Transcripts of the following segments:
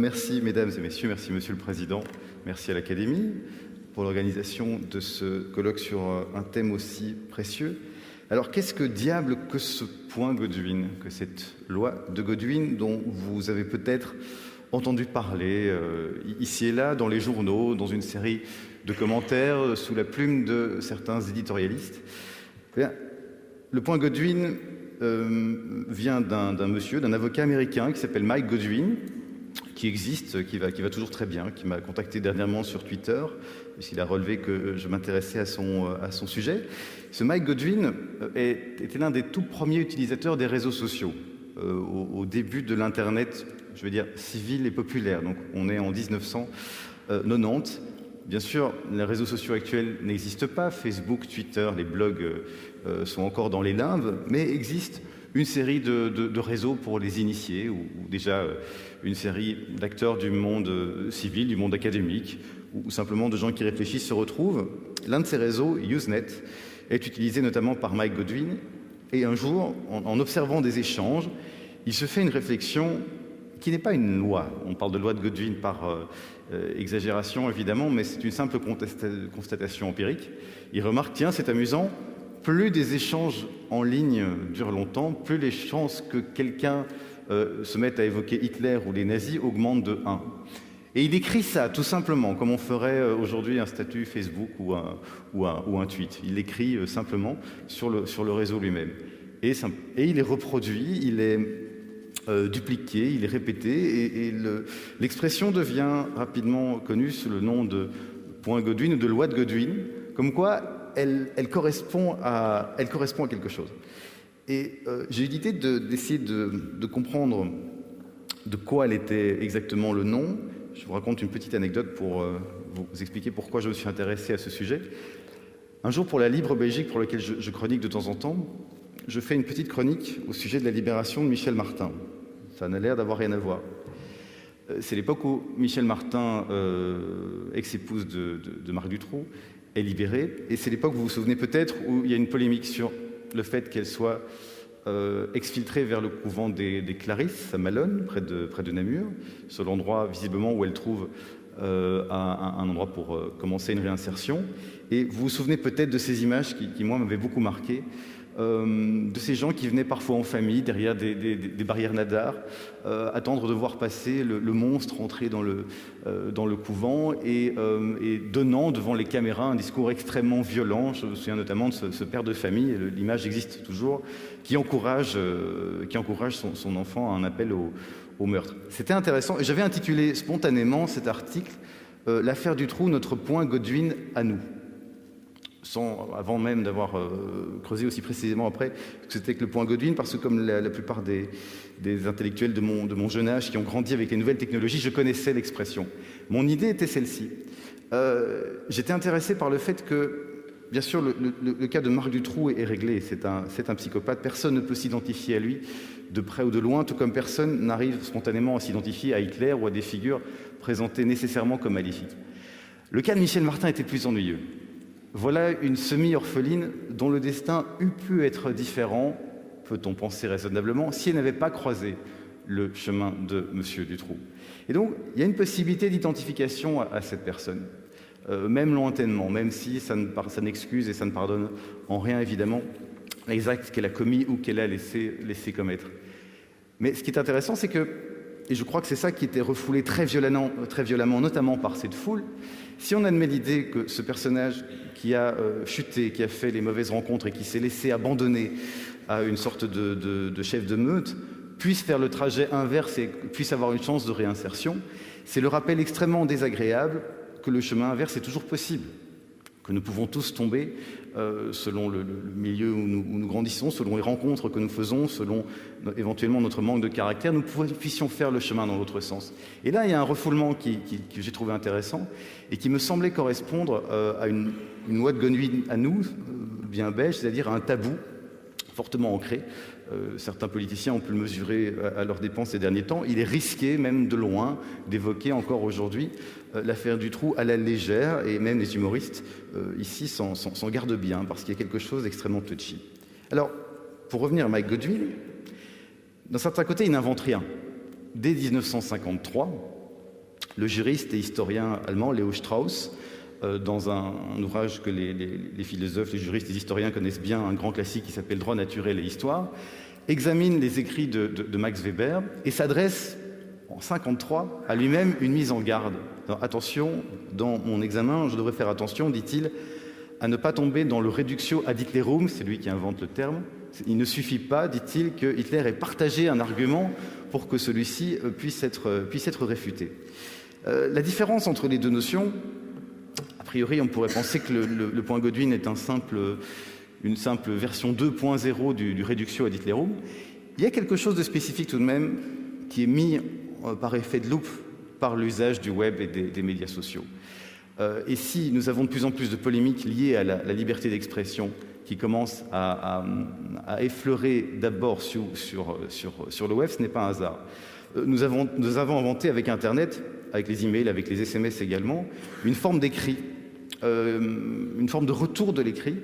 Merci mesdames et messieurs, merci Monsieur le Président, merci à l'Académie pour l'organisation de ce colloque sur un thème aussi précieux. Alors qu'est-ce que diable que ce point Godwin, que cette loi de Godwin dont vous avez peut-être entendu parler ici et là dans les journaux, dans une série de commentaires sous la plume de certains éditorialistes? Eh bien, le point Godwin vient d'un avocat américain qui s'appelle Mike Godwin, qui existe, qui va toujours très bien, qui m'a contacté dernièrement sur Twitter, puisqu'il a relevé que je m'intéressais à son sujet. Ce Mike Godwin était l'un des tout premiers utilisateurs des réseaux sociaux, au début de l'Internet, je veux dire, civil et populaire. Donc on est en 1990. Bien sûr, les réseaux sociaux actuels n'existent pas. Facebook, Twitter, les blogs sont encore dans les limbes, mais existe une série de réseaux pour les initiés, ou déjà une série d'acteurs du monde civil, du monde académique, ou simplement de gens qui réfléchissent se retrouvent. L'un de ces réseaux, Usenet, est utilisé notamment par Mike Godwin, et un jour, en observant des échanges, il se fait une réflexion qui n'est pas une loi. On parle de loi de Godwin par exagération, évidemment, mais c'est une simple constatation empirique. Il remarque, tiens, c'est amusant, plus des échanges en ligne durent longtemps, plus les chances que quelqu'un se mette à évoquer Hitler ou les nazis augmentent de 1. Et il écrit ça, tout simplement, comme on ferait aujourd'hui un statut Facebook ou un tweet. Il l'écrit simplement sur le réseau lui-même. Et il est reproduit, il est dupliqué, il est répété, et l'expression devient rapidement connue sous le nom de point Godwin ou de loi de Godwin, comme quoi elle correspond à quelque chose. Et j'ai eu l'idée d'essayer de comprendre de quoi elle était exactement le nom. Je vous raconte une petite anecdote pour vous expliquer pourquoi je me suis intéressé à ce sujet. Un jour, pour la Libre Belgique, pour laquelle je chronique de temps en temps, je fais une petite chronique au sujet de la libération de Michel Martin. Ça n'a l'air d'avoir rien à voir. C'est l'époque où Michel Martin, ex-épouse de Marc Dutroux, est libérée. Et c'est l'époque, vous vous souvenez peut-être, où il y a une polémique sur le fait qu'elle soit exfiltrée vers le couvent des Clarisses, à Malone, près de Namur, sur l'endroit visiblement où elle trouve un endroit pour commencer une réinsertion. Et vous vous souvenez peut-être de ces images qui moi, m'avaient beaucoup marqué, de ces gens qui venaient parfois en famille, derrière des barrières nadars, attendre de voir passer le monstre entrer dans le couvent et donnant devant les caméras un discours extrêmement violent. Je me souviens notamment de ce père de famille, l'image existe toujours, qui encourage son enfant à un appel au meurtre. C'était intéressant, et j'avais intitulé spontanément cet article « L'affaire Dutroux, notre point Godwin à nous ». Avant même d'avoir creusé aussi précisément après ce que c'était que le point Godwin, parce que comme la plupart des intellectuels de mon jeune âge qui ont grandi avec les nouvelles technologies, je connaissais l'expression. Mon idée était celle-ci. J'étais intéressé par le fait que, bien sûr, le cas de Marc Dutroux est réglé. C'est un psychopathe. Personne ne peut s'identifier à lui de près ou de loin, tout comme personne n'arrive spontanément à s'identifier à Hitler ou à des figures présentées nécessairement comme maléfiques. Le cas de Michel Martin était plus ennuyeux. Voilà une semi-orpheline dont le destin eût pu être différent, peut-on penser raisonnablement, si elle n'avait pas croisé le chemin de M. Dutroux. Et donc, il y a une possibilité d'identification à cette personne, même lointainement, même si ça n'excuse et ça ne pardonne en rien, évidemment, les actes qu'elle a commis ou qu'elle a laissé commettre. Mais ce qui est intéressant, c'est que, et je crois que c'est ça qui était refoulé très violemment, notamment par cette foule, si on admet l'idée que ce personnage qui a chuté, qui a fait les mauvaises rencontres et qui s'est laissé abandonner à une sorte de chef de meute, puisse faire le trajet inverse et puisse avoir une chance de réinsertion, c'est le rappel extrêmement désagréable que le chemin inverse est toujours possible, que nous pouvons tous tomber selon le milieu où nous grandissons, selon les rencontres que nous faisons, selon éventuellement notre manque de caractère, nous puissions faire le chemin dans l'autre sens. Et là, il y a un refoulement que j'ai trouvé intéressant et qui me semblait correspondre à une loi de Godwin à nous, bien belge, c'est-à-dire à un tabou fortement ancré. Certains politiciens ont pu le mesurer à leurs dépens ces derniers temps. Il est risqué, même de loin, d'évoquer encore aujourd'hui l'affaire Dutroux à la légère, et même les humoristes ici s'en gardent bien, parce qu'il y a quelque chose d'extrêmement touchy. Alors, pour revenir à Mike Godwin, d'un certain côté, il n'invente rien. Dès 1953, Le juriste et historien allemand Leo Strauss, dans un ouvrage que les philosophes, les juristes, les historiens connaissent bien, un grand classique qui s'appelle « Droit naturel et histoire », examine les écrits de Max Weber et s'adresse en 1953 à lui-même une mise en garde. Attention, dans mon examen, je devrais faire attention, dit-il, à ne pas tomber dans le reductio ad Hitlerum, c'est lui qui invente le terme. Il ne suffit pas, dit-il, que Hitler ait partagé un argument pour que celui-ci puisse être réfuté. La différence entre les deux notions, a priori, on pourrait penser que le point Godwin est une simple version 2.0 du reductio ad Hitlerum. Il y a quelque chose de spécifique tout de même qui est mis par effet de loupe par l'usage du web et des médias sociaux. Et si nous avons de plus en plus de polémiques liées à la liberté d'expression qui commencent à effleurer d'abord sur le web, ce n'est pas un hasard. Nous avons inventé avec Internet, avec les emails, avec les SMS également, une forme d'écrit, une forme de retour de l'écrit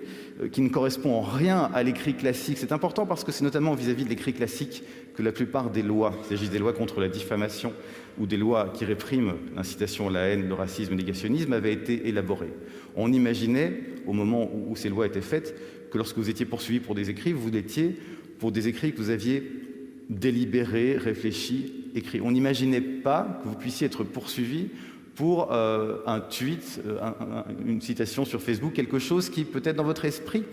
qui ne correspond en rien à l'écrit classique. C'est important parce que c'est notamment vis-à-vis de l'écrit classique que la plupart des lois, il s'agit des lois contre la diffamation ou des lois qui répriment l'incitation à la haine, le racisme, le négationnisme, avaient été élaborées. On imaginait, au moment où ces lois étaient faites, que lorsque vous étiez poursuivi pour des écrits, vous l'étiez pour des écrits que vous aviez délibérés, réfléchis, écrits. On n'imaginait pas que vous puissiez être poursuivi pour un tweet, une citation sur Facebook, quelque chose qui, peut-être dans votre esprit,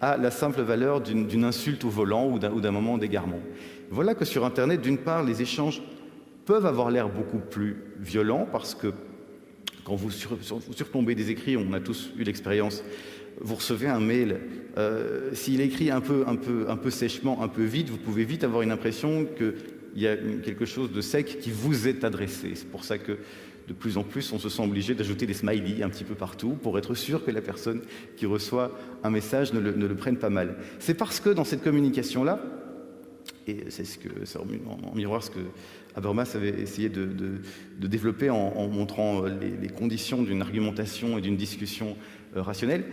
a la simple valeur d'une insulte au volant ou d'un moment d'égarement. Voilà que sur Internet, d'une part, les échanges peuvent avoir l'air beaucoup plus violents parce que quand vous surplombez des écrits, on a tous eu l'expérience, vous recevez un mail, s'il est écrit un peu sèchement, un peu vite, vous pouvez vite avoir une impression qu'il y a quelque chose de sec qui vous est adressé. C'est pour ça que de plus en plus, on se sent obligé d'ajouter des smileys un petit peu partout pour être sûr que la personne qui reçoit un message ne le prenne pas mal. C'est parce que dans cette communication-là, et c'est en miroir ce que Habermas avait essayé de développer en montrant les conditions d'une argumentation et d'une discussion rationnelle,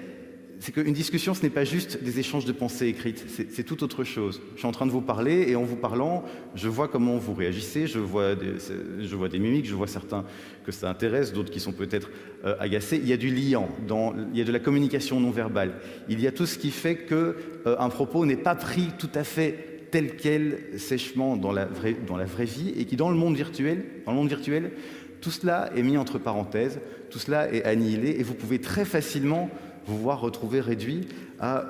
c'est qu'une discussion, ce n'est pas juste des échanges de pensées écrites, c'est tout autre chose. Je suis en train de vous parler et en vous parlant, je vois comment vous réagissez, je vois des mimiques, je vois certains que ça intéresse, d'autres qui sont peut-être agacés. Il y a du liant, il y a de la communication non verbale. Il y a tout ce qui fait qu'un propos n'est pas pris tout à fait tel quel, sèchement dans la vraie vie, et qui dans le monde virtuel, tout cela est mis entre parenthèses, tout cela est annihilé, et vous pouvez très facilement vous voir retrouver réduit à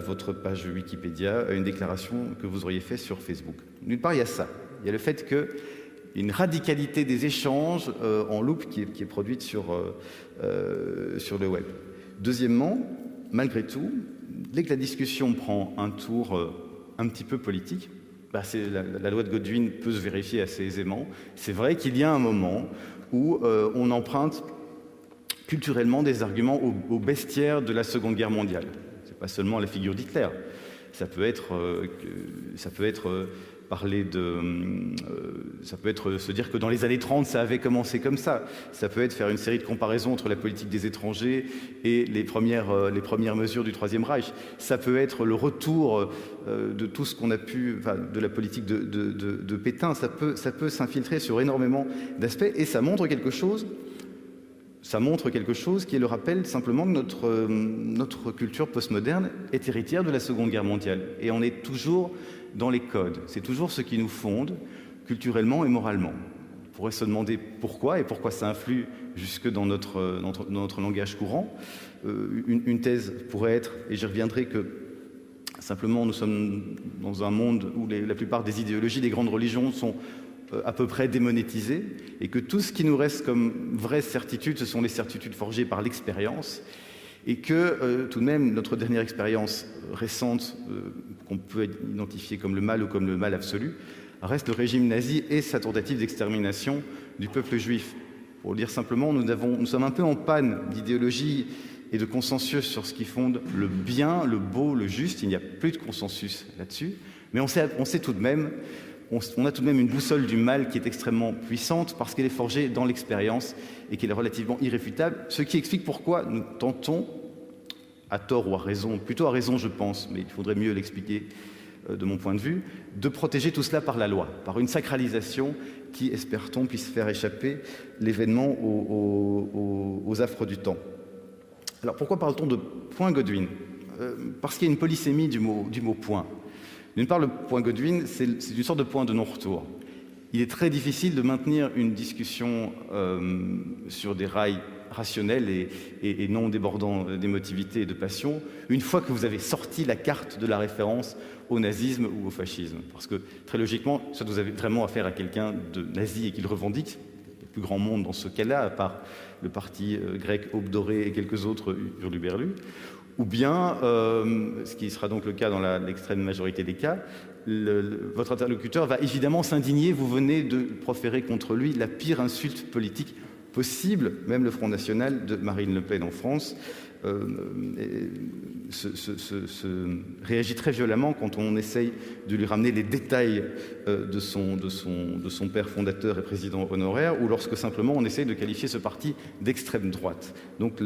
votre page Wikipédia, à une déclaration que vous auriez faite sur Facebook. D'une part, il y a ça. Il y a le fait qu'il y a une radicalité des échanges en loupe qui est produite sur le web. Deuxièmement, malgré tout, dès que la discussion prend un tour un petit peu politique, la loi de Godwin peut se vérifier assez aisément. C'est vrai qu'il y a un moment où on emprunte culturellement des arguments au bestiaire de la Seconde Guerre mondiale. Ce n'est pas seulement la figure d'Hitler. Ça peut être se dire que dans les années 30, ça avait commencé comme ça. Ça peut être faire une série de comparaisons entre la politique des étrangers et les premières mesures du Troisième Reich. Ça peut être le retour de tout ce qu'on a de la politique de Pétain. Ça peut s'infiltrer sur énormément d'aspects et ça montre quelque chose qui est le rappel simplement que notre culture postmoderne est héritière de la Seconde Guerre mondiale. Et on est toujours dans les codes. C'est toujours ce qui nous fonde culturellement et moralement. On pourrait se demander pourquoi et pourquoi ça influe jusque dans notre langage courant. Une thèse pourrait être, et j'y reviendrai, que simplement nous sommes dans un monde où la plupart des idéologies des grandes religions sont à peu près démonétisées, et que tout ce qui nous reste comme vraie certitude, ce sont les certitudes forgées par l'expérience, et que tout de même notre dernière expérience récente, qu'on peut identifier comme le mal ou comme le mal absolu, reste le régime nazi et sa tentative d'extermination du peuple juif. Pour le dire simplement, nous sommes un peu en panne d'idéologie et de consensus sur ce qui fonde le bien, le beau, le juste. Il n'y a plus de consensus là-dessus, mais on sait tout de même. On a tout de même une boussole du mal qui est extrêmement puissante parce qu'elle est forgée dans l'expérience et qu'elle est relativement irréfutable, ce qui explique pourquoi nous tentons, à tort ou à raison, plutôt à raison je pense, mais il faudrait mieux l'expliquer de mon point de vue, de protéger tout cela par la loi, par une sacralisation qui, espère-t-on, puisse faire échapper l'événement aux affres du temps. Alors pourquoi parle-t-on de point Godwin ? Parce qu'il y a une polysémie du mot point. D'une part, le point Godwin, c'est une sorte de point de non-retour. Il est très difficile de maintenir une discussion sur des rails rationnels et non débordant d'émotivité et de passion, une fois que vous avez sorti la carte de la référence au nazisme ou au fascisme. Parce que, très logiquement, soit vous avez vraiment affaire à quelqu'un de nazi et qu'il revendique, le plus grand monde dans ce cas-là, à part le parti grec Aube Dorée et quelques autres hurluberlus, ou bien, ce qui sera donc le cas dans l'extrême majorité des cas, votre interlocuteur va évidemment s'indigner, vous venez de proférer contre lui la pire insulte politique possible, même le Front National de Marine Le Pen en France réagit très violemment quand on essaye de lui ramener les détails de son père fondateur et président honoraire, ou lorsque simplement on essaye de qualifier ce parti d'extrême droite. Donc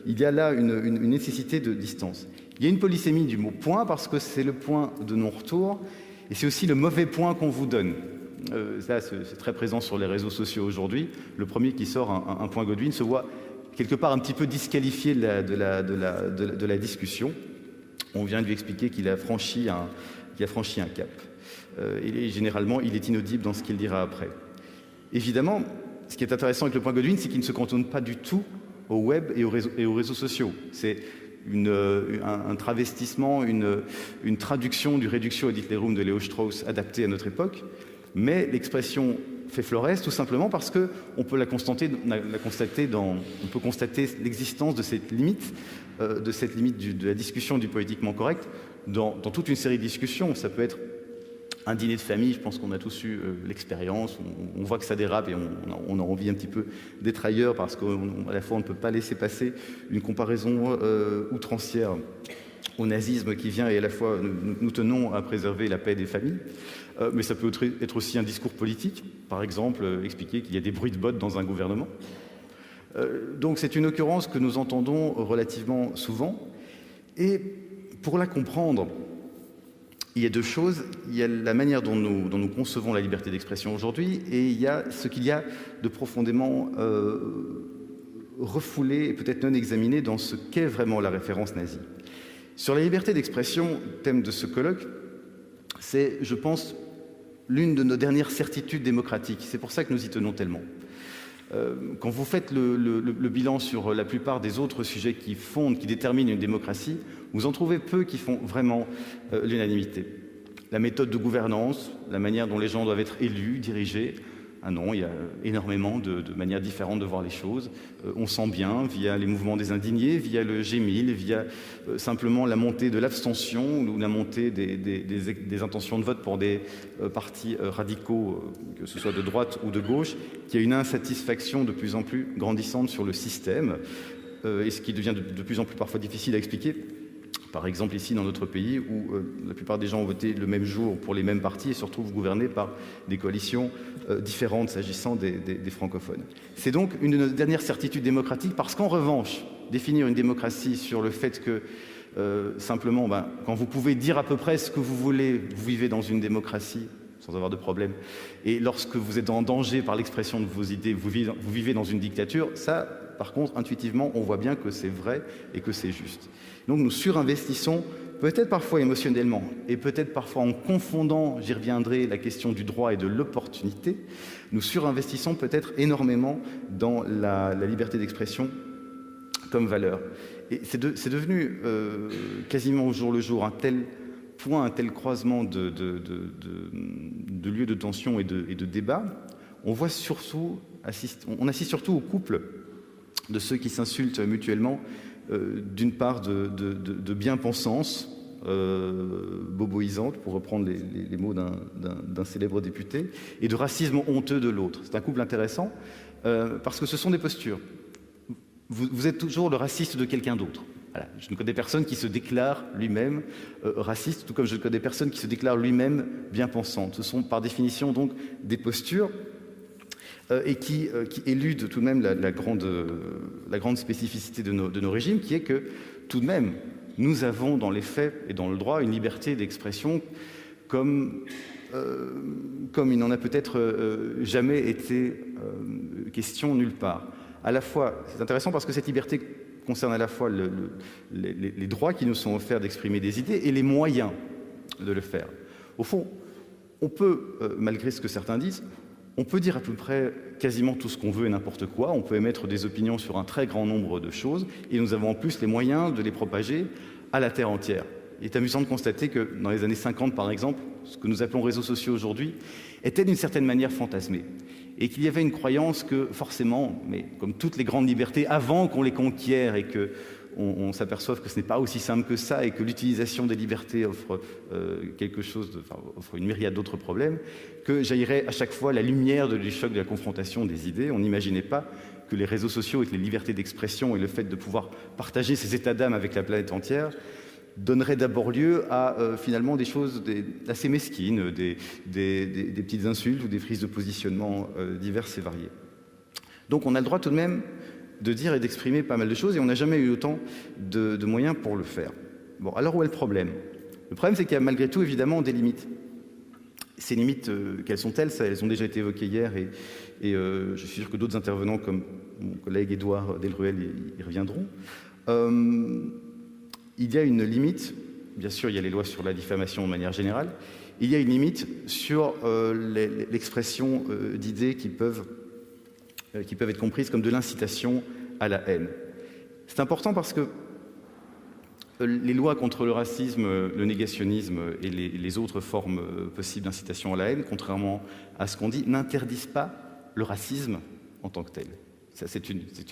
il y a là une nécessité de distance. Il y a une polysémie du mot point parce que c'est le point de non-retour et c'est aussi le mauvais point qu'on vous donne. Ça, c'est très présent sur les réseaux sociaux aujourd'hui. Le premier qui sort un point Godwin se voit quelque part un petit peu disqualifié de la discussion. On vient de lui expliquer qu'il a franchi un cap. Et généralement, il est inaudible dans ce qu'il dira après. Évidemment, ce qui est intéressant avec le point Godwin, c'est qu'il ne se cantonne pas du tout au web et aux réseaux sociaux. C'est un travestissement, une traduction du Reductio ad Hitlerum de Léo Strauss adapté à notre époque. Mais l'expression fait florès tout simplement parce qu'on peut on peut constater l'existence de cette limite de la discussion du politiquement correct dans toute une série de discussions. Ça peut être un dîner de famille, je pense qu'on a tous eu l'expérience, on voit que ça dérape et on a envie un petit peu d'être ailleurs parce qu'à la fois on ne peut pas laisser passer une comparaison outrancière au nazisme qui vient et à la fois nous tenons à préserver la paix des familles. Mais ça peut être aussi un discours politique, par exemple expliquer qu'il y a des bruits de bottes dans un gouvernement. Donc c'est une occurrence que nous entendons relativement souvent. Et pour la comprendre, il y a deux choses. Il y a la manière dont nous concevons la liberté d'expression aujourd'hui et il y a ce qu'il y a de profondément refoulé et peut-être non examiné dans ce qu'est vraiment la référence nazie. Sur la liberté d'expression, thème de ce colloque, c'est, je pense, l'une de nos dernières certitudes démocratiques. C'est pour ça que nous y tenons tellement. Quand vous faites le bilan sur la plupart des autres sujets qui déterminent une démocratie, vous en trouvez peu qui font vraiment l'unanimité. La méthode de gouvernance, la manière dont les gens doivent être élus, dirigés, ah non, il y a énormément de manières différentes de voir les choses. On sent bien, via les mouvements des indignés, via le G1000, via simplement la montée de l'abstention ou la montée des intentions de vote pour des partis radicaux, que ce soit de droite ou de gauche, qu'il y a une insatisfaction de plus en plus grandissante sur le système, et ce qui devient de plus en plus parfois difficile à expliquer. Par exemple ici dans notre pays où la plupart des gens ont voté le même jour pour les mêmes partis et se retrouvent gouvernés par des coalitions différentes s'agissant des francophones. C'est donc une de nos dernières certitudes démocratiques parce qu'en revanche, définir une démocratie sur le fait que simplement, quand vous pouvez dire à peu près ce que vous voulez, vous vivez dans une démocratie sans avoir de problème. Et lorsque vous êtes en danger par l'expression de vos idées, vous vivez dans une dictature, ça, par contre, intuitivement, on voit bien que c'est vrai et que c'est juste. Donc nous surinvestissons, peut-être parfois émotionnellement, et peut-être parfois en confondant, j'y reviendrai, la question du droit et de l'opportunité, nous surinvestissons peut-être énormément dans la liberté d'expression comme valeur. Et c'est devenu quasiment au jour le jour un tel point, un tel croisement de lieux de tension et de débat. On assiste surtout aux couples de ceux qui s'insultent mutuellement, d'une part de bien-pensance boboisante, pour reprendre les mots d'un célèbre député, et de racisme honteux de l'autre. C'est un couple intéressant parce que ce sont des postures. Vous êtes toujours le raciste de quelqu'un d'autre. Voilà. Je ne connais personne qui se déclare lui-même raciste, tout comme je connais personne qui se déclare lui-même bien-pensante. Ce sont par définition donc des postures et qui éludent tout de même la grande spécificité de nos régimes, qui est que tout de même, nous avons dans les faits et dans le droit une liberté d'expression comme il n'en a peut-être jamais été question nulle part. À la fois, c'est intéressant parce que cette liberté concerne à la fois les droits qui nous sont offerts d'exprimer des idées et les moyens de le faire. Au fond, on peut, malgré ce que certains disent, on peut dire à peu près quasiment tout ce qu'on veut et n'importe quoi, on peut émettre des opinions sur un très grand nombre de choses, et nous avons en plus les moyens de les propager à la terre entière. Il est amusant de constater que dans les années 50, par exemple, ce que nous appelons réseaux sociaux aujourd'hui était d'une certaine manière fantasmé, et qu'il y avait une croyance que forcément, mais comme toutes les grandes libertés, avant qu'on les conquiert et que on s'aperçoive que ce n'est pas aussi simple que ça et que l'utilisation des libertés offre offre une myriade d'autres problèmes, que jaillirait à chaque fois la lumière du choc de la confrontation des idées. On n'imaginait pas que les réseaux sociaux et que les libertés d'expression et le fait de pouvoir partager ces états d'âme avec la planète entière donneraient d'abord lieu à finalement des choses assez mesquines, des petites insultes ou des prises de positionnement diverses et variées. Donc on a le droit tout de même de dire et d'exprimer pas mal de choses, et on n'a jamais eu autant de moyens pour le faire. Bon, alors où est le problème? Le problème, c'est qu'il y a malgré tout, évidemment, des limites. Ces limites, quelles sont-elles? Elles ont déjà été évoquées hier, et je suis sûr que d'autres intervenants, comme mon collègue Édouard Delruel, y reviendront. Il y a une limite, bien sûr, il y a les lois sur la diffamation de manière générale, il y a une limite sur l'expression d'idées qui peuvent être comprises comme de l'incitation à la haine. C'est important parce que les lois contre le racisme, le négationnisme et les autres formes possibles d'incitation à la haine, contrairement à ce qu'on dit, n'interdisent pas le racisme en tant que tel. C'est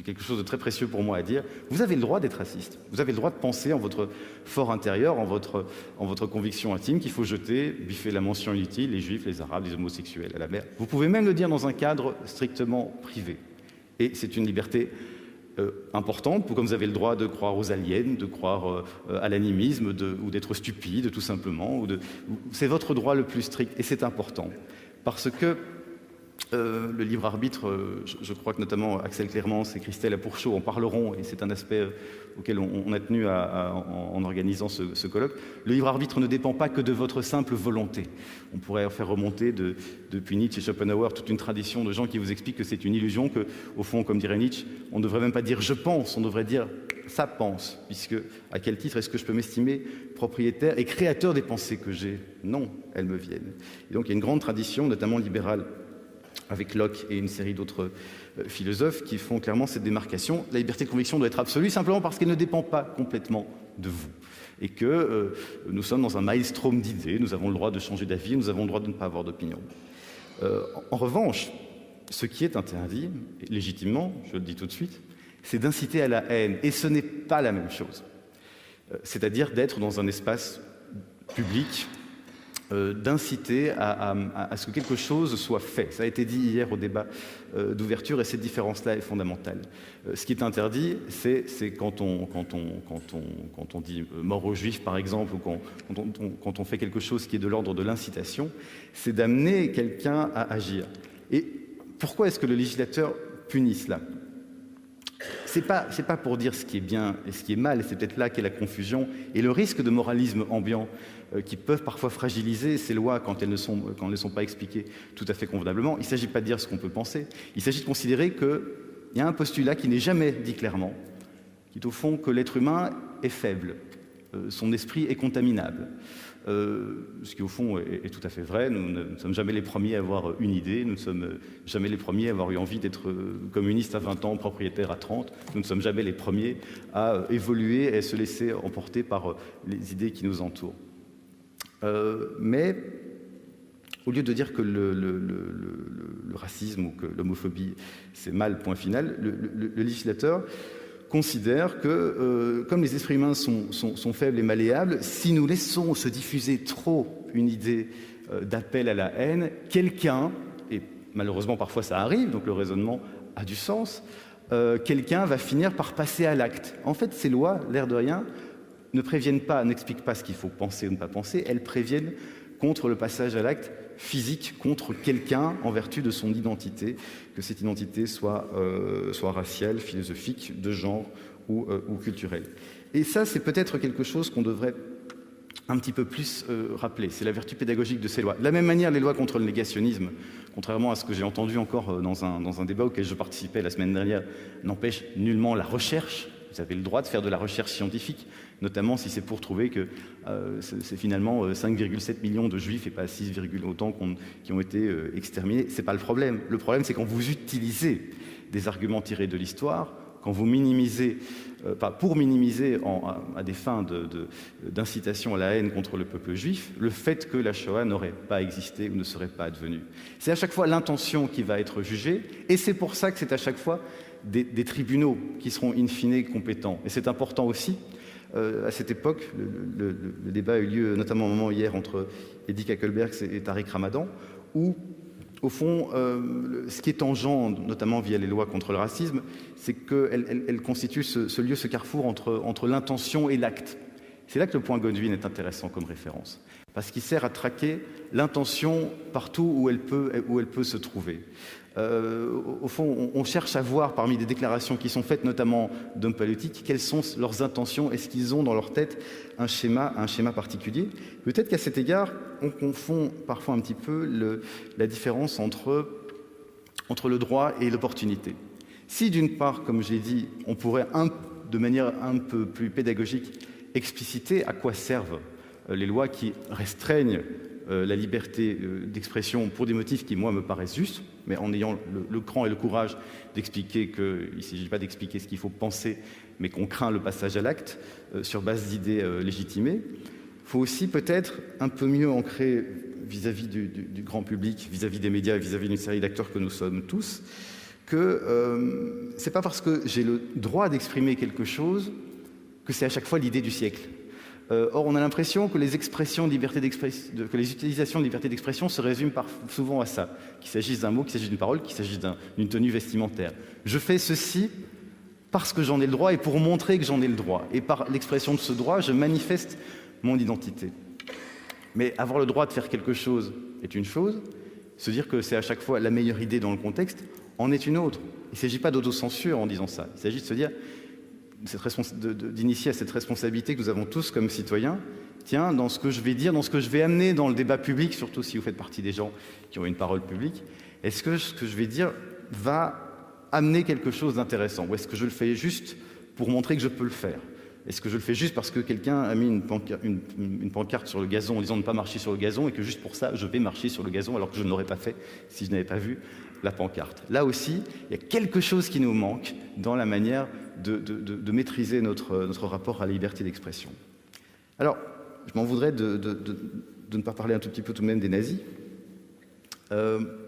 quelque chose de très précieux pour moi à dire. Vous avez le droit d'être raciste. Vous avez le droit de penser en votre fort intérieur, en votre conviction intime, qu'il faut jeter, biffer la mention inutile, les juifs, les arabes, les homosexuels à la mer. Vous pouvez même le dire dans un cadre strictement privé. Et c'est une liberté importante, comme vous avez le droit de croire aux aliens, de croire à l'animisme, ou d'être stupide, tout simplement. C'est votre droit le plus strict, et c'est important. Parce que le libre arbitre, je crois que notamment Axel Clermans et Christelle Lapourchaud en parleront, et c'est un aspect auquel on a tenu en organisant ce colloque. Le libre arbitre ne dépend pas que de votre simple volonté. On pourrait faire remonter depuis Nietzsche et Schopenhauer toute une tradition de gens qui vous expliquent que c'est une illusion, que, au fond, comme dirait Nietzsche, on ne devrait même pas dire « je pense », on devrait dire « ça pense », puisque à quel titre est-ce que je peux m'estimer propriétaire et créateur des pensées que j'ai? Non, elles me viennent. Et donc il y a une grande tradition, notamment libérale, avec Locke et une série d'autres philosophes qui font clairement cette démarcation. La liberté de conviction doit être absolue simplement parce qu'elle ne dépend pas complètement de vous. Et que nous sommes dans un maelstrom d'idées, nous avons le droit de changer d'avis, nous avons le droit de ne pas avoir d'opinion. En revanche, ce qui est interdit, légitimement, je le dis tout de suite, c'est d'inciter à la haine. Et ce n'est pas la même chose. C'est-à-dire d'être dans un espace public, d'inciter à ce que quelque chose soit fait. Ça a été dit hier au débat d'ouverture, et cette différence-là est fondamentale. Ce qui est interdit, c'est quand on dit mort aux Juifs, par exemple, ou quand on fait quelque chose qui est de l'ordre de l'incitation, c'est d'amener quelqu'un à agir. Et pourquoi est-ce que le législateur punit cela? C'est pas pour dire ce qui est bien et ce qui est mal, et c'est peut-être là qu'est la confusion et le risque de moralisme ambiant qui peuvent parfois fragiliser ces lois quand elles ne sont pas expliquées tout à fait convenablement. Il ne s'agit pas de dire ce qu'on peut penser, il s'agit de considérer qu'il y a un postulat qui n'est jamais dit clairement, qui est au fond que l'être humain est faible, son esprit est contaminable. Ce qui au fond est tout à fait vrai. Nous ne sommes jamais les premiers à avoir une idée, nous ne sommes jamais les premiers à avoir eu envie d'être communiste à 20 ans, propriétaire à 30, nous ne sommes jamais les premiers à évoluer et à se laisser emporter par les idées qui nous entourent. Mais au lieu de dire que le racisme ou que l'homophobie c'est mal, point final, le législateur considère que, comme les esprits humains sont faibles et malléables, si nous laissons se diffuser trop une idée d'appel à la haine, quelqu'un, et malheureusement parfois ça arrive, donc le raisonnement a du sens, quelqu'un va finir par passer à l'acte. En fait, ces lois, l'air de rien, ne préviennent pas, n'expliquent pas ce qu'il faut penser ou ne pas penser, elles préviennent contre le passage à l'acte physique, contre quelqu'un en vertu de son identité, que cette identité soit raciale, philosophique, de genre ou culturelle. Et ça, c'est peut-être quelque chose qu'on devrait un petit peu plus rappeler. C'est la vertu pédagogique de ces lois. De la même manière, les lois contre le négationnisme, contrairement à ce que j'ai entendu encore dans un débat auquel je participais la semaine dernière, n'empêchent nullement la recherche. Vous avez le droit de faire de la recherche scientifique, notamment si c'est pour trouver que c'est finalement 5,7 millions de juifs et pas 6, autant qui ont été exterminés. C'est pas le problème. Le problème, c'est quand vous utilisez des arguments tirés de l'histoire, quand vous minimisez, pour minimiser à des fins d'incitation à la haine contre le peuple juif, le fait que la Shoah n'aurait pas existé ou ne serait pas advenue. C'est à chaque fois l'intention qui va être jugée, et c'est pour ça que c'est à chaque fois des tribunaux qui seront in fine compétents. Et c'est important aussi. À cette époque, le débat a eu lieu notamment au moment hier entre Eddy Kakelberg et Tariq Ramadan, où au fond, ce qui est tangent, notamment via les lois contre le racisme, c'est qu'elles constituent ce lieu, ce carrefour entre l'intention et l'acte. C'est là que le point Godwin est intéressant comme référence, parce qu'il sert à traquer l'intention partout où elle peut se trouver. Au fond, on cherche à voir parmi des déclarations qui sont faites, notamment d'hommes politiques, quelles sont leurs intentions, est-ce qu'ils ont dans leur tête un schéma particulier. Peut-être qu'à cet égard, on confond parfois un petit peu la différence entre le droit et l'opportunité. Si d'une part, comme j'ai dit, on pourrait de manière un peu plus pédagogique expliciter à quoi servent les lois qui restreignent la liberté d'expression pour des motifs qui, moi, me paraissent justes, mais en ayant le cran et le courage d'expliquer qu'il ne s'agit pas d'expliquer ce qu'il faut penser, mais qu'on craint le passage à l'acte sur base d'idées légitimées. Il faut aussi peut-être un peu mieux ancrer vis-à-vis du grand public, vis-à-vis des médias, vis-à-vis d'une série d'acteurs que nous sommes tous, que ce n'est pas parce que j'ai le droit d'exprimer quelque chose que c'est à chaque fois l'idée du siècle. Or, on a l'impression que les utilisations de liberté d'expression se résument souvent à ça, qu'il s'agisse d'un mot, qu'il s'agisse d'une parole, qu'il s'agisse d'une tenue vestimentaire. Je fais ceci parce que j'en ai le droit et pour montrer que j'en ai le droit. Et par l'expression de ce droit, je manifeste mon identité. Mais avoir le droit de faire quelque chose est une chose, se dire que c'est à chaque fois la meilleure idée dans le contexte en est une autre. Il ne s'agit pas d'autocensure en disant ça. Il s'agit de se dire d'initier à cette responsabilité que nous avons tous comme citoyens. Tiens, dans ce que je vais dire, dans ce que je vais amener dans le débat public, surtout si vous faites partie des gens qui ont une parole publique, est-ce que ce que je vais dire va amener quelque chose d'intéressant? Ou est-ce que je le fais juste pour montrer que je peux le faire? Est-ce que je le fais juste parce que quelqu'un a mis une pancarte sur le gazon en disant de ne pas marcher sur le gazon et que juste pour ça, je vais marcher sur le gazon alors que je ne l'aurais pas fait si je n'avais pas vu la pancarte? Là aussi, il y a quelque chose qui nous manque dans la manière de maîtriser notre rapport à la liberté d'expression. Alors, je m'en voudrais de ne pas parler un tout petit peu tout de même des nazis.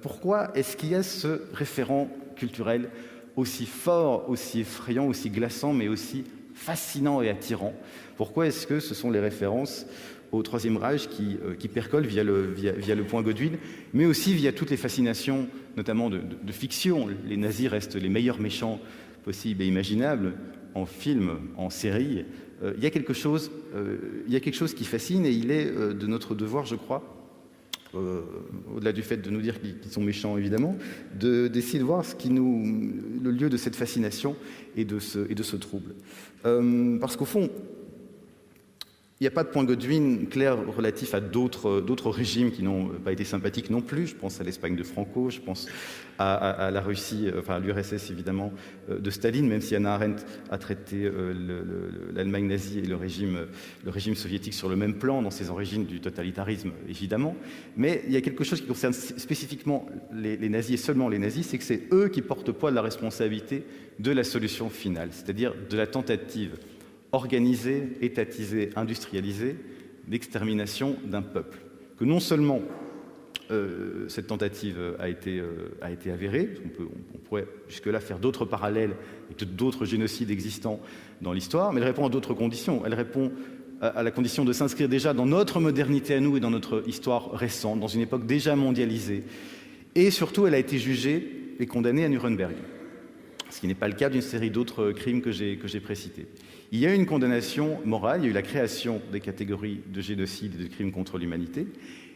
Pourquoi est-ce qu'il y a ce référent culturel aussi fort, aussi effrayant, aussi glaçant, mais aussi fascinant et attirant? Pourquoi est-ce que ce sont les références au Troisième Reich qui percolent via le point Godwin, mais aussi via toutes les fascinations, notamment de fiction? Les nazis restent les meilleurs méchants possibles et imaginables, en film, en série. Il y a quelque chose qui fascine, et il est de notre devoir, je crois, au-delà du fait de nous dire qu'ils sont méchants, évidemment, d'essayer de voir le lieu de cette fascination et de ce trouble. Parce qu'au fond, il n'y a pas de point Godwin clair relatif à d'autres régimes qui n'ont pas été sympathiques non plus. Je pense à l'Espagne de Franco, je pense à la Russie, enfin à l'URSS évidemment, de Staline, même si Hannah Arendt a traité l'Allemagne nazie et le régime soviétique sur le même plan dans ses origines du totalitarisme, évidemment. Mais il y a quelque chose qui concerne spécifiquement les nazis et seulement les nazis, c'est que c'est eux qui portent poids de la responsabilité de la solution finale, c'est-à-dire de la tentative organisée, étatisée, industrialisée d'extermination d'un peuple. Que non seulement cette tentative a été avérée, on pourrait jusque-là faire d'autres parallèles avec d'autres génocides existants dans l'histoire, mais elle répond à d'autres conditions. Elle répond à la condition de s'inscrire déjà dans notre modernité à nous et dans notre histoire récente, dans une époque déjà mondialisée. Et surtout, elle a été jugée et condamnée à Nuremberg, ce qui n'est pas le cas d'une série d'autres crimes que j'ai précités. Il y a eu une condamnation morale, il y a eu la création des catégories de génocide et de crimes contre l'humanité,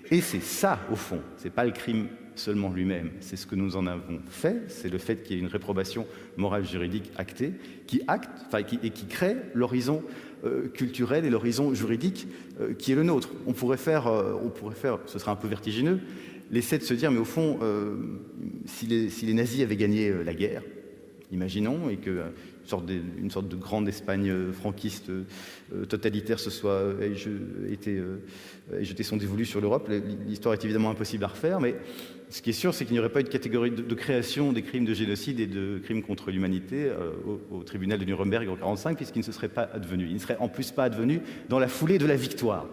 et c'est ça, au fond, c'est pas le crime seulement lui-même, c'est ce que nous en avons fait, c'est le fait qu'il y ait une réprobation morale juridique actée, qui crée l'horizon culturel et l'horizon juridique qui est le nôtre. On pourrait faire, ce serait un peu vertigineux, l'essai de se dire, mais au fond, si les nazis avaient gagné la guerre, imaginons, et que une sorte de grande Espagne franquiste totalitaire ait jeté son dévolu sur l'Europe, l'histoire est évidemment impossible à refaire, mais ce qui est sûr, c'est qu'il n'y aurait pas eu de catégorie de création des crimes de génocide et de crimes contre l'humanité au tribunal de Nuremberg en 1945, puisqu'il ne se serait pas advenu. Il ne serait en plus pas advenu dans la foulée de la victoire.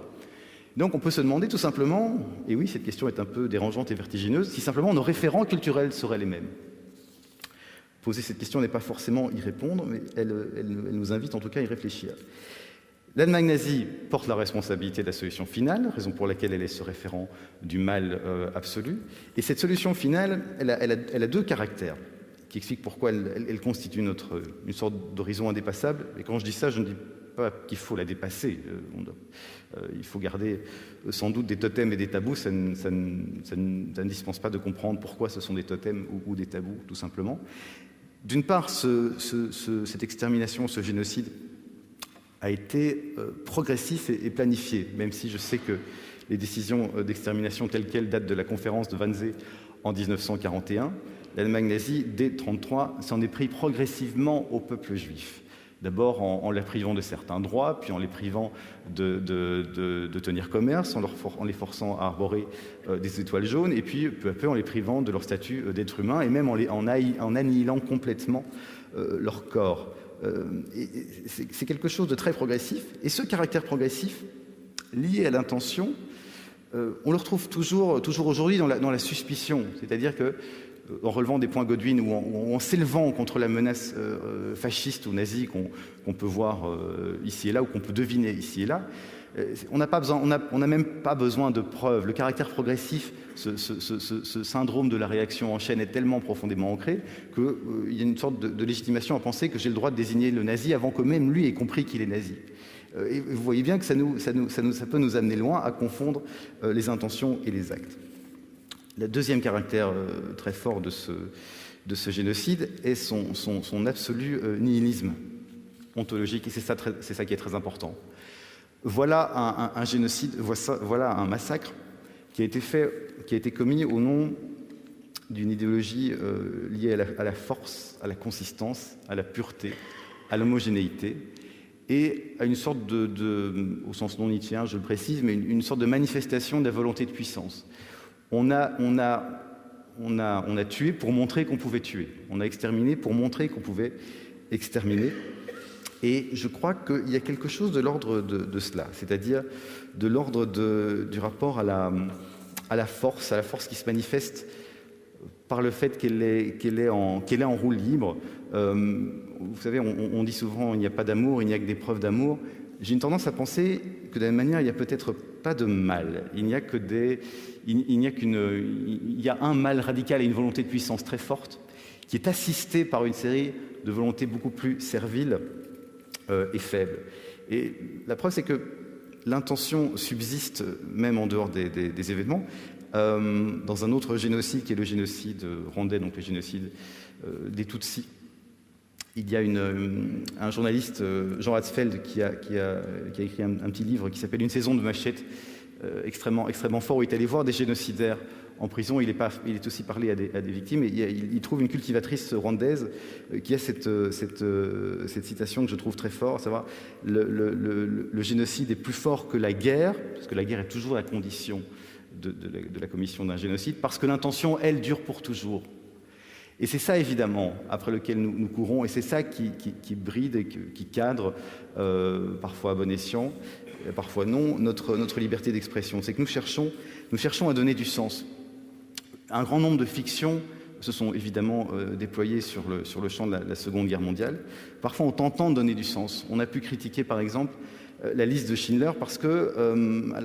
Donc on peut se demander tout simplement, et oui, cette question est un peu dérangeante et vertigineuse, si simplement nos référents culturels seraient les mêmes. Poser cette question n'est pas forcément y répondre, mais elle nous invite en tout cas à y réfléchir. L'Allemagne nazie porte la responsabilité de la solution finale, raison pour laquelle elle est ce référent du mal absolu. Et cette solution finale, elle a deux caractères qui expliquent pourquoi elle constitue une sorte d'horizon indépassable. Et quand je dis ça, je ne dis pas qu'il faut la dépasser. Il faut garder sans doute des totems et des tabous. Ça ne dispense pas de comprendre pourquoi ce sont des totems ou des tabous, tout simplement. D'une part, cette extermination, ce génocide a été progressif et planifié, même si je sais que les décisions d'extermination telles quelles datent de la conférence de Wannsee en 1941. L'Allemagne nazie, dès 1933, s'en est pris progressivement au peuple juif. D'abord en les privant de certains droits, puis en les privant de tenir commerce, en les forçant à arborer des étoiles jaunes, et puis peu à peu en les privant de leur statut d'être humain, et même en annihilant complètement leur corps. C'est quelque chose de très progressif, et ce caractère progressif, lié à l'intention, on le retrouve toujours aujourd'hui dans la suspicion, c'est-à-dire que en relevant des points Godwin ou en s'élevant contre la menace fasciste ou nazie qu'on peut voir ici et là ou qu'on peut deviner ici et là, on n'a même pas besoin de preuves. Le caractère progressif, ce syndrome de la réaction en chaîne est tellement profondément ancré qu'il y a une sorte de légitimation à penser que j'ai le droit de désigner le nazi avant que même lui ait compris qu'il est nazi. Et vous voyez bien que ça peut nous amener loin à confondre les intentions et les actes. Le deuxième caractère très fort de ce génocide est son absolu nihilisme ontologique, et c'est ça qui est très important. Voilà un génocide, voilà un massacre qui a été commis au nom d'une idéologie liée à la force, à la consistance, à la pureté, à l'homogénéité, et à une sorte au sens non nietzschéen, je le précise, mais une sorte de manifestation de la volonté de puissance. On a tué pour montrer qu'on pouvait tuer. On a exterminé pour montrer qu'on pouvait exterminer. Et je crois qu'il y a quelque chose de l'ordre de cela, c'est-à-dire de l'ordre du rapport à la force qui se manifeste par le fait qu'elle est en roue libre. Vous savez, on dit souvent il n'y a pas d'amour, il n'y a que des preuves d'amour. J'ai une tendance à penser que de la même manière, il n'y a peut-être pas de mal. Il y a un mal radical et une volonté de puissance très forte qui est assistée par une série de volontés beaucoup plus serviles et faibles. Et la preuve, c'est que l'intention subsiste même en dehors des événements. Dans un autre génocide qui est le génocide rwandais, donc le génocide des Tutsis, il y a un journaliste, Jean Hatzfeld, qui a écrit un petit livre qui s'appelle « Une saison de machette », extrêmement fort, où il est allé voir des génocidaires en prison. Il est aussi parlé à des victimes, et il trouve une cultivatrice rwandaise qui a cette citation que je trouve très forte, à savoir le génocide est plus fort que la guerre, parce que la guerre est toujours la condition de la commission d'un génocide, parce que l'intention, elle, dure pour toujours. Et c'est ça, évidemment, après lequel nous courons, et c'est ça qui bride et qui cadre, parfois à bon escient, parfois non, notre liberté d'expression. C'est que nous cherchons à donner du sens. Un grand nombre de fictions se sont évidemment déployées sur le champ de la Seconde Guerre mondiale, parfois en tentant de donner du sens. On a pu critiquer, par exemple, la liste de Schindler parce que,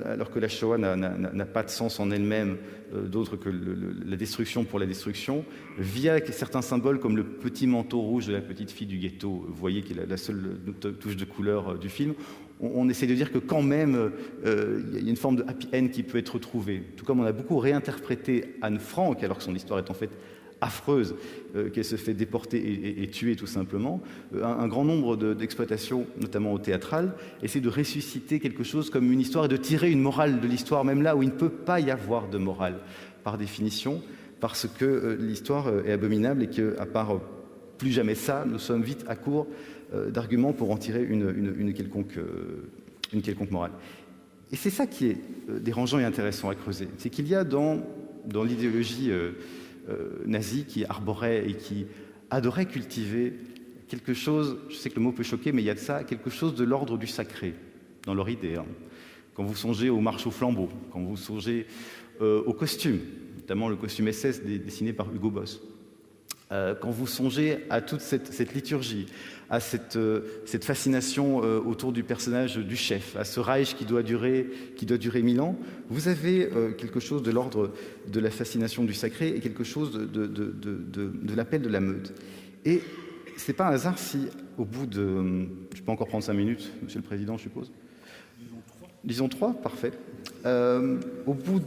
alors que la Shoah n'a pas de sens en elle-même d'autre que la destruction pour la destruction, via certains symboles comme le petit manteau rouge de la petite fille du ghetto, vous voyez qui est la seule touche de couleur du film, on essaie de dire que quand même il y a une forme de happy end qui peut être trouvée. Tout comme on a beaucoup réinterprété Anne Frank, alors que son histoire est en fait affreuse, qu'elle se fait déporter et tuer tout simplement, un grand nombre d'exploitations, notamment au théâtral, essaient de ressusciter quelque chose comme une histoire et de tirer une morale de l'histoire, même là où il ne peut pas y avoir de morale, par définition, parce que l'histoire est abominable et qu'à part plus jamais ça, nous sommes vite à court d'arguments pour en tirer une quelconque morale. Et c'est ça qui est dérangeant et intéressant à creuser. C'est qu'il y a dans l'idéologie nazie qui arborait et qui adorait cultiver quelque chose, je sais que le mot peut choquer, mais il y a de ça, quelque chose de l'ordre du sacré dans leur idée. Quand vous songez aux marches au flambeau, quand vous songez aux costumes, notamment le costume SS dessiné par Hugo Boss, quand vous songez à toute cette liturgie, à cette fascination autour du personnage du chef, à ce Reich qui doit durer 1000 ans, vous avez quelque chose de l'ordre de la fascination du sacré et quelque chose de l'appel de la meute. Et ce n'est pas un hasard si, au bout de... Je peux encore prendre 5 minutes, Monsieur le Président, je suppose. Disons 3, parfait. Au bout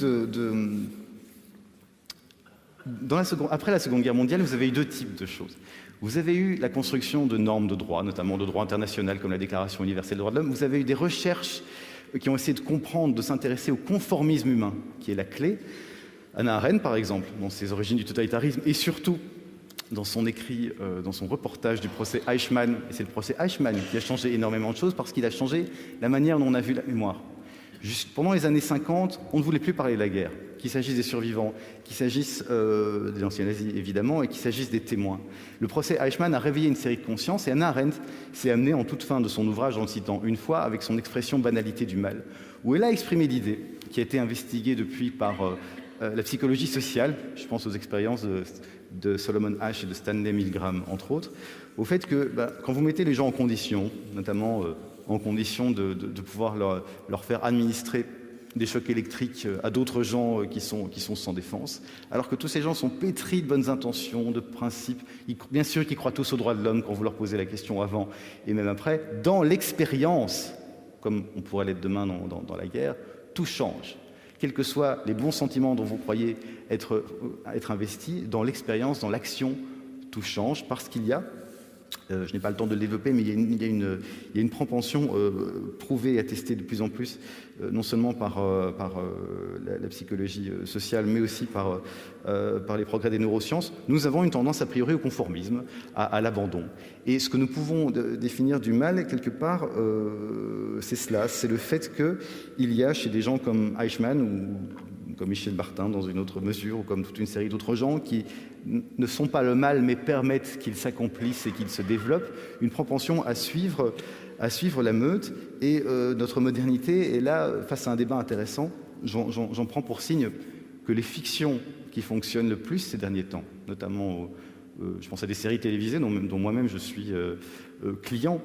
après la Seconde Guerre mondiale, vous avez eu 2 types de choses. Vous avez eu la construction de normes de droit, notamment de droit international comme la Déclaration universelle des droits de l'homme. Vous avez eu des recherches qui ont essayé de comprendre, de s'intéresser au conformisme humain, qui est la clé. Hannah Arendt, par exemple, dans ses origines du totalitarisme, et surtout dans son écrit, dans son reportage du procès Eichmann. Et c'est le procès Eichmann qui a changé énormément de choses parce qu'il a changé la manière dont on a vu la mémoire. Pendant les années 50, on ne voulait plus parler de la guerre, qu'il s'agisse des survivants, qu'il s'agisse des anciens nazis évidemment, et qu'il s'agisse des témoins. Le procès Eichmann a réveillé une série de consciences, et Hannah Arendt s'est amenée en toute fin de son ouvrage, en le citant une fois, avec son expression « banalité du mal », où elle a exprimé l'idée, qui a été investiguée depuis par la psychologie sociale, je pense aux expériences de Solomon Asch et de Stanley Milgram, entre autres, au fait que quand vous mettez les gens en condition, notamment en condition de pouvoir leur faire administrer des chocs électriques à d'autres gens qui sont sans défense, alors que tous ces gens sont pétris de bonnes intentions, de principes, bien sûr qu'ils croient tous aux droits de l'homme quand vous leur posez la question avant et même après, dans l'expérience, comme on pourrait l'être demain dans la guerre, tout change. Quels que soient les bons sentiments dont vous croyez être investis, dans l'expérience, dans l'action, tout change parce qu'il y a, je n'ai pas le temps de le développer, mais il y a une propension prouvée et attestée de plus en plus, non seulement par la psychologie sociale, mais aussi par les progrès des neurosciences. Nous avons une tendance a priori au conformisme, à l'abandon. Et ce que nous pouvons définir du mal, quelque part, c'est cela, c'est le fait qu'il y a chez des gens comme Eichmann ou comme Michel Barthin dans une autre mesure, ou comme toute une série d'autres gens qui ne sont pas le mal, mais permettent qu'il s'accomplisse et qu'il se développe, une propension à suivre la meute. Et notre modernité est là, face à un débat intéressant, j'en prends pour signe que les fictions qui fonctionnent le plus ces derniers temps, notamment, je pense à des séries télévisées dont moi-même je suis client,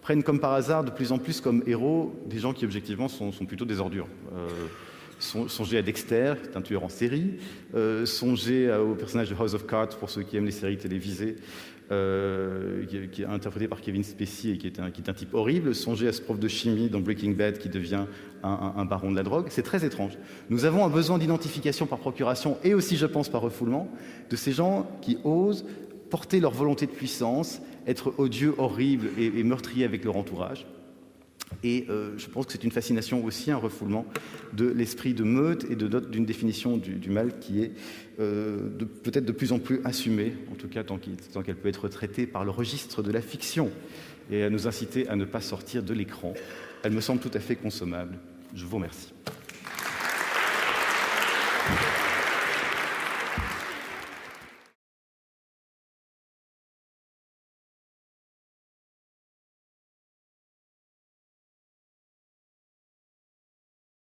prennent comme par hasard de plus en plus comme héros des gens qui objectivement sont plutôt des ordures. Songez à Dexter, qui est un tueur en série. Songez au personnage de House of Cards, pour ceux qui aiment les séries télévisées, qui est interprété par Kevin Spacey et qui est un type horrible. Songez à ce prof de chimie dans Breaking Bad qui devient un baron de la drogue. C'est très étrange. Nous avons un besoin d'identification par procuration et aussi, je pense, par refoulement de ces gens qui osent porter leur volonté de puissance, être odieux, horribles et meurtriers avec leur entourage. Et je pense que c'est une fascination aussi, un refoulement de l'esprit de meute et d'une définition du mal qui est peut-être de plus en plus assumée, en tout cas tant qu'elle peut être traitée par le registre de la fiction, et à nous inciter à ne pas sortir de l'écran. Elle me semble tout à fait consommable. Je vous remercie.